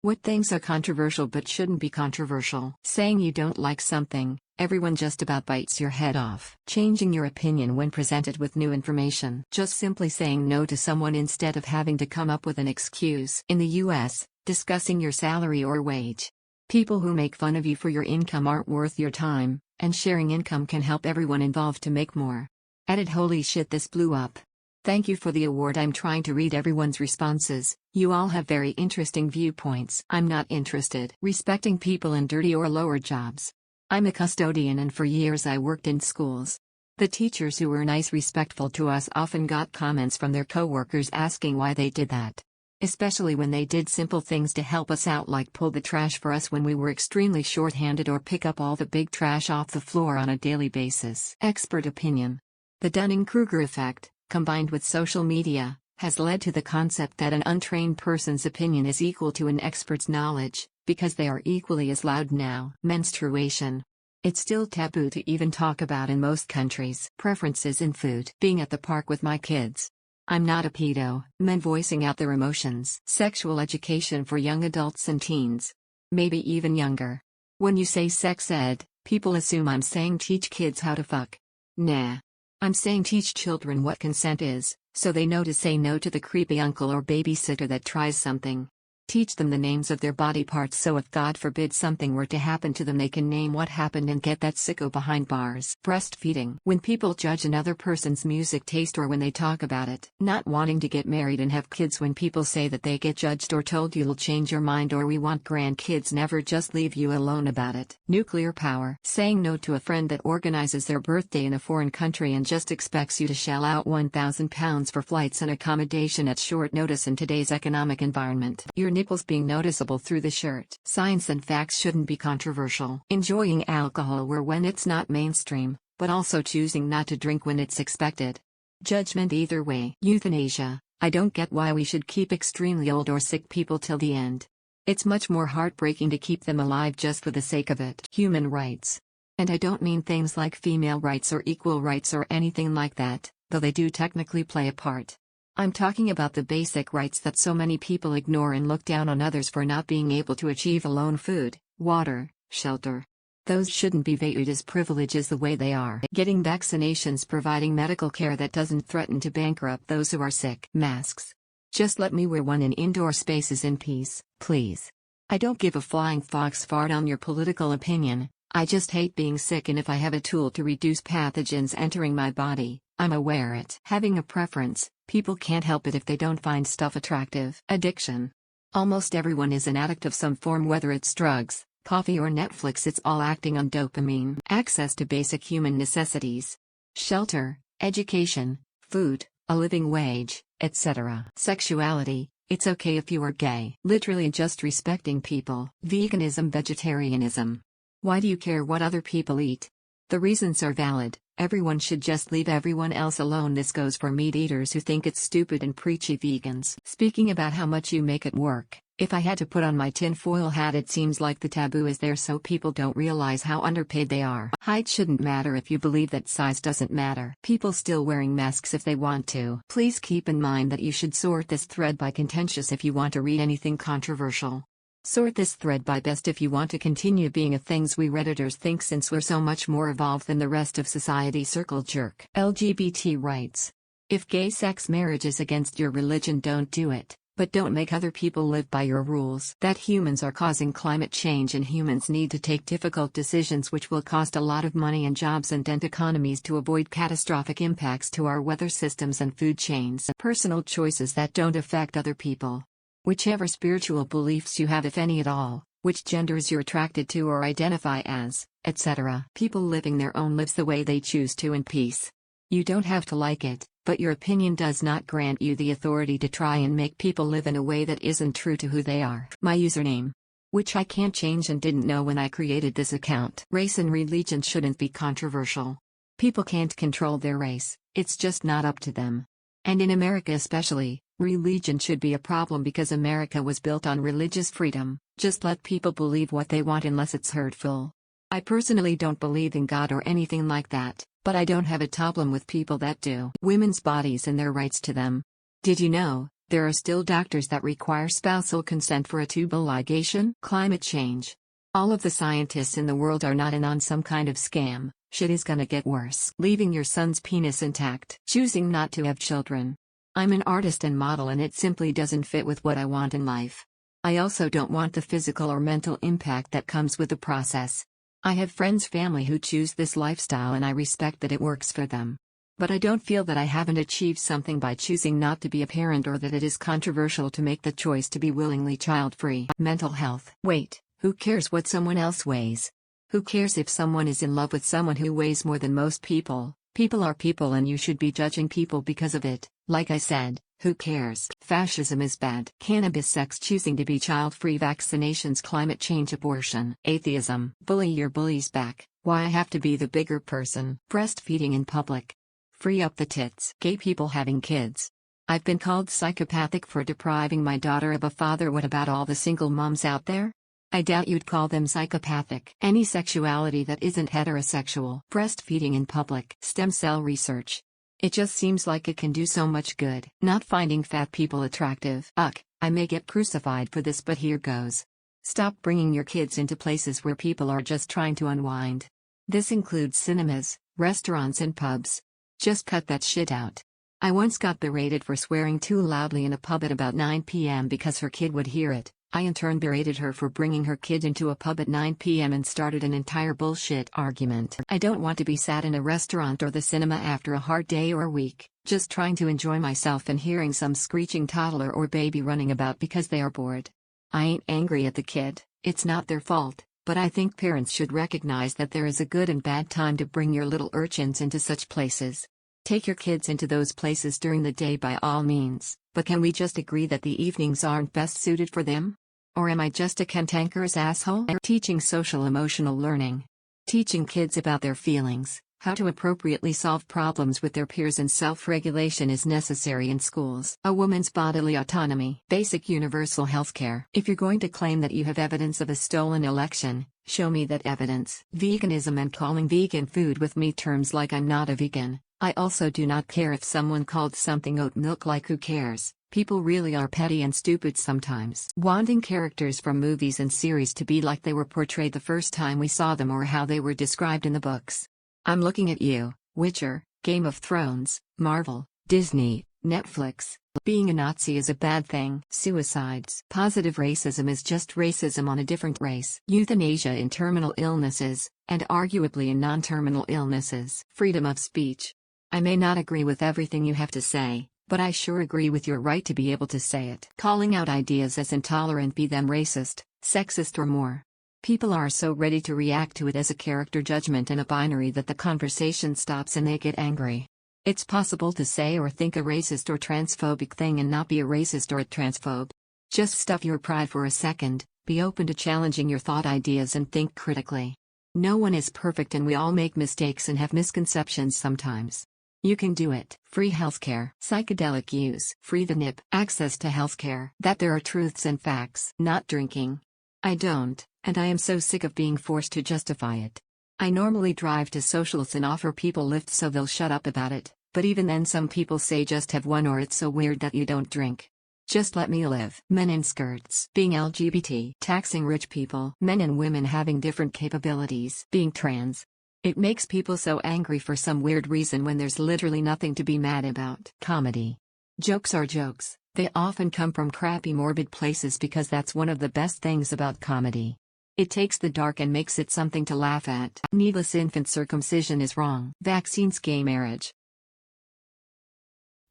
What things are controversial but shouldn't be controversial? Saying you don't like something, everyone just about bites your head off. Changing your opinion when presented with new information. Just simply saying no to someone instead of having to come up with an excuse. In the US, discussing your salary or wage. People who make fun of you for your income aren't worth your time, and sharing income can help everyone involved to make more. Added holy shit, this blew up. Thank you for the award. I'm trying to read everyone's responses. You all have very interesting viewpoints. I'm not interested. Respecting people in dirty or lower jobs. I'm a custodian and for years I worked in schools. The teachers who were nice, respectful to us often got comments from their coworkers asking why they did that. Especially when they did simple things to help us out, like pull the trash for us when we were extremely short-handed or pick up all the big trash off the floor on a daily basis. Expert opinion. The Dunning-Kruger effect, combined with social media, has led to the concept that an untrained person's opinion is equal to an expert's knowledge, because they are equally as loud now. Menstruation. It's still taboo to even talk about in most countries. Preferences in food. Being at the park with my kids. I'm not a pedo. Men voicing out their emotions. Sexual education for young adults and teens. Maybe even younger. When you say sex ed, people assume I'm saying teach kids how to fuck. Nah. I'm saying teach children what consent is, so they know to say no to the creepy uncle or babysitter that tries something. Teach them the names of their body parts so if God forbid something were to happen to them they can name what happened and get that sicko behind bars. Breastfeeding. When people judge another person's music taste or when they talk about it. Not wanting to get married and have kids. When people say that they get judged or told you'll change your mind or we want grandkids, never just leave you alone about it. Nuclear power. Saying no to a friend that organizes their birthday in a foreign country and just expects you to shell out £1,000 for flights and accommodation at short notice in today's economic environment. Your nipples being noticeable through the shirt. Science and facts shouldn't be controversial. Enjoying alcohol where when it's not mainstream, but also choosing not to drink when it's expected. Judgment either way. Euthanasia. I don't get why we should keep extremely old or sick people till the end. It's much more heartbreaking to keep them alive just for the sake of it. Human rights. And I don't mean things like female rights or equal rights or anything like that, though they do technically play a part. I'm talking about the basic rights that so many people ignore and look down on others for not being able to achieve alone: food, water, shelter. Those shouldn't be valued as privileges the way they are. Getting vaccinations, providing medical care that doesn't threaten to bankrupt those who are sick. Masks. Just let me wear one in indoor spaces in peace, please. I don't give a flying fox fart on your political opinion. I just hate being sick, and if I have a tool to reduce pathogens entering my body, I'ma wear it. Having a preference. People can't help it if they don't find stuff attractive. Addiction. Almost everyone is an addict of some form, whether it's drugs, coffee or Netflix. It's all acting on dopamine. Access to basic human necessities. Shelter, education, food, a living wage, etc. Sexuality. It's okay if you are gay. Literally just respecting people. Veganism, vegetarianism. Why do you care what other people eat? The reasons are valid. Everyone should just leave everyone else alone. This goes for meat eaters who think it's stupid and preachy vegans. Speaking about how much you make at work, if I had to put on my tinfoil hat, it seems like the taboo is there so people don't realize how underpaid they are. Height shouldn't matter if you believe that size doesn't matter. People still wearing masks if they want to. Please keep in mind that you should sort this thread by contentious if you want to read anything controversial. Sort this thread by best if you want to continue being a things we Redditors think, since we're so much more evolved than the rest of society. Circle jerk. LGBT rights. If gay sex marriage is against your religion, don't do it, but don't make other people live by your rules. That humans are causing climate change and humans need to take difficult decisions which will cost a lot of money and jobs and dent economies to avoid catastrophic impacts to our weather systems and food chains. Personal choices that don't affect other people. Whichever spiritual beliefs you have, if any at all, which genders you're attracted to or identify as, etc. People living their own lives the way they choose to in peace. You don't have to like it, but your opinion does not grant you the authority to try and make people live in a way that isn't true to who they are. My username, which I can't change and didn't know when I created this account. Race and religion shouldn't be controversial. People can't control their race, it's just not up to them. And in America especially, religion should be a problem because America was built on religious freedom. Just let people believe what they want unless it's hurtful. I personally don't believe in God or anything like that, but I don't have a problem with people that do. Women's bodies and their rights to them. Did you know There are still doctors that require spousal consent for a tubal ligation. Climate change. All of the scientists in the world are not in on some kind of scam. Shit is gonna get worse. Leaving your son's penis intact. Choosing not to have children. I'm an artist and model and it simply doesn't fit with what I want in life. I also don't want the physical or mental impact that comes with the process. I have friends, family who choose this lifestyle and I respect that it works for them. But I don't feel that I haven't achieved something by choosing not to be a parent or that it is controversial to make the choice to be willingly child-free. Mental health. Wait, who cares what someone else weighs? Who cares if someone is in love with someone who weighs more than most people? People are people and you should be judging people because of it. Like I said, who cares? Fascism is bad. Cannabis, sex, choosing to be child-free, vaccinations, climate change, abortion. Atheism. Bully your bullies back. Why I have to be the bigger person. Breastfeeding in public. Free up the tits. Gay people having kids. I've been called psychopathic for depriving my daughter of a father. What about all the single moms out there? I doubt you'd call them psychopathic. Any sexuality that isn't heterosexual. Breastfeeding in public. Stem cell research. It just seems like it can do so much good. Not finding fat people attractive. Ugh, I may get crucified for this, but here goes. Stop bringing your kids into places where people are just trying to unwind. This includes cinemas, restaurants and pubs. Just cut that shit out. I once got berated for swearing too loudly in a pub at about 9 p.m. because her kid would hear it. I in turn berated her for bringing her kid into a pub at 9 p.m. and started an entire bullshit argument. I don't want to be sat in a restaurant or the cinema after a hard day or week, just trying to enjoy myself and hearing some screeching toddler or baby running about because they are bored. I ain't angry at the kid, it's not their fault, but I think parents should recognize that there is a good and bad time to bring your little urchins into such places. Take your kids into those places during the day by all means, but can we just agree that the evenings aren't best suited for them? Or am I just a cantankerous asshole? Teaching social emotional learning. Teaching kids about their feelings, how to appropriately solve problems with their peers and self-regulation is necessary in schools. A woman's bodily autonomy. Basic universal healthcare. If you're going to claim that you have evidence of a stolen election, show me that evidence. Veganism and calling vegan food with me terms like I'm not a vegan. I also do not care if someone called something oat milk, like who cares? People really are petty and stupid sometimes. Wanting characters from movies and series to be like they were portrayed the first time we saw them or how they were described in the books. I'm looking at you, Witcher, Game of Thrones, Marvel, Disney, Netflix. Being a Nazi is a bad thing. Suicides. Positive racism is just racism on a different race. Euthanasia in terminal illnesses, and arguably in non-terminal illnesses. Freedom of speech. I may not agree with everything you have to say, but I sure agree with your right to be able to say it. Calling out ideas as intolerant, be them racist, sexist or more. People are so ready to react to it as a character judgment and a binary that the conversation stops and they get angry. It's possible to say or think a racist or transphobic thing and not be a racist or a transphobe. Just stuff your pride for a second, be open to challenging your thought ideas and think critically. No one is perfect and we all make mistakes and have misconceptions sometimes. You can do it. Free healthcare. Psychedelic use. Free the nip. Access to healthcare. That there are truths and facts. Not drinking. I don't, and I am so sick of being forced to justify it. I normally drive to socials and offer people lifts so they'll shut up about it, but even then some people say just have one or it's so weird that you don't drink. Just let me live. Men in skirts. Being LGBT. Taxing rich people. Men and women having different capabilities. Being trans. It makes people so angry for some weird reason when there's literally nothing to be mad about. Comedy. Jokes are jokes. They often come from crappy morbid places because that's one of the best things about comedy. It takes the dark and makes it something to laugh at. Needless infant circumcision is wrong. Vaccines. Gay marriage.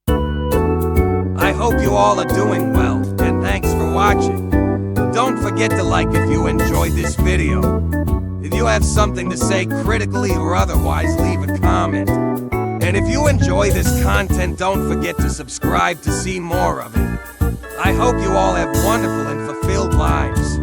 I hope you all are doing well, and thanks for watching. Don't forget to like if you enjoyed this video. If you have something to say critically or otherwise, leave a comment. And if you enjoy this content, don't forget to subscribe to see more of it. I hope you all have wonderful and fulfilled lives.